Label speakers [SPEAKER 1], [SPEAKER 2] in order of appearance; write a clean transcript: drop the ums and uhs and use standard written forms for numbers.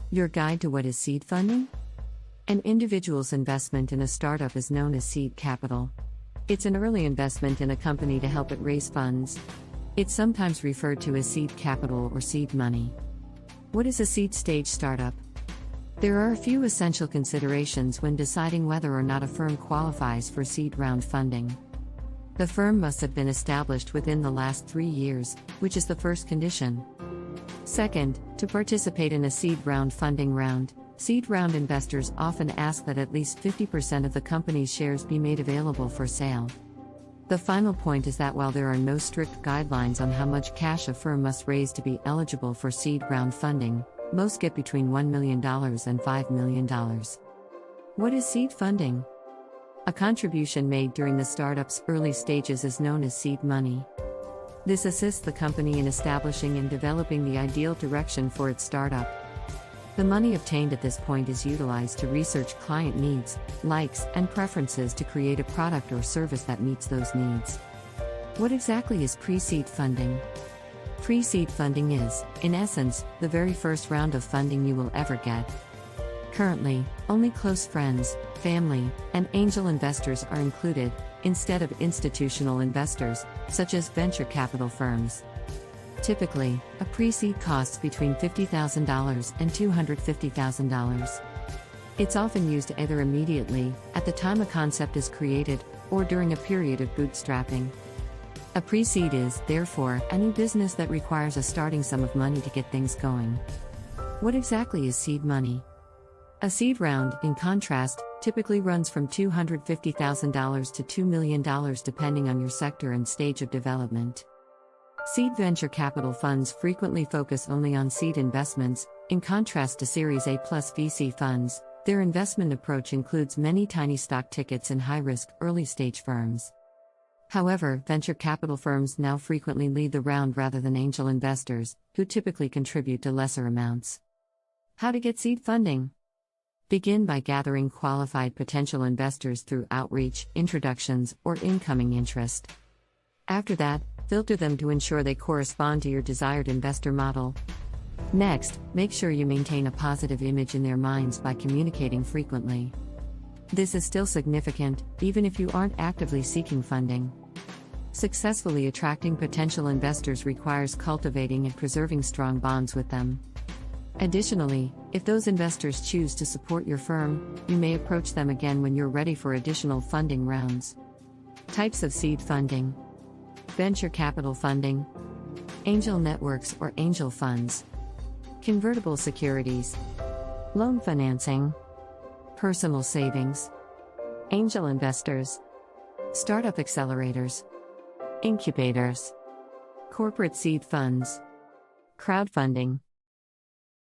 [SPEAKER 1] Your guide to what is seed funding? An individual's investment in a startup is known as seed capital. It's an early investment in a company to help it raise funds. It's sometimes referred to as seed capital or seed money. What is a seed stage startup? There are a few essential considerations when deciding whether or not a firm qualifies for seed round funding. The firm must have been established within the last 3 years, which is the first condition. Second, to participate in a seed round funding round, seed round investors often ask that at least 50% of the company's shares be made available for sale. The final point is that while there are no strict guidelines on how much cash a firm must raise to be eligible for seed round funding, most get between $1 million and $5 million. What is seed funding? A contribution made during the startup's early stages is known as seed money. This assists the company in establishing and developing the ideal direction for its startup. The money obtained at this point is utilized to research client needs, likes, and preferences to create a product or service that meets those needs. What exactly is pre-seed funding? Pre-seed funding is, in essence, the very first round of funding you will ever get. Currently, only close friends, family, and angel investors are included, instead of institutional investors, such as venture capital firms. Typically, a pre-seed costs between $50,000 and $250,000. It's often used either immediately, at the time a concept is created, or during a period of bootstrapping. A pre-seed is, therefore, any business that requires a starting sum of money to get things going. What exactly is seed money? A seed round, in contrast, typically runs from $250,000 to $2 million depending on your sector and stage of development. Seed venture capital funds frequently focus only on seed investments. In contrast to Series A+ VC funds, their investment approach includes many tiny stock tickets and high-risk early-stage firms. However, venture capital firms now frequently lead the round rather than angel investors, who typically contribute to lesser amounts. How to get seed funding? Begin by gathering qualified potential investors through outreach, introductions, or incoming interest. After that, filter them to ensure they correspond to your desired investor model. Next, make sure you maintain a positive image in their minds by communicating frequently. This is still significant, even if you aren't actively seeking funding. Successfully attracting potential investors requires cultivating and preserving strong bonds with them. Additionally, if those investors choose to support your firm, you may approach them again when you're ready for additional funding rounds. Types of seed funding: venture capital funding, angel networks or angel funds, convertible securities, loan financing, personal savings, angel investors, startup accelerators, incubators, corporate seed funds, crowdfunding.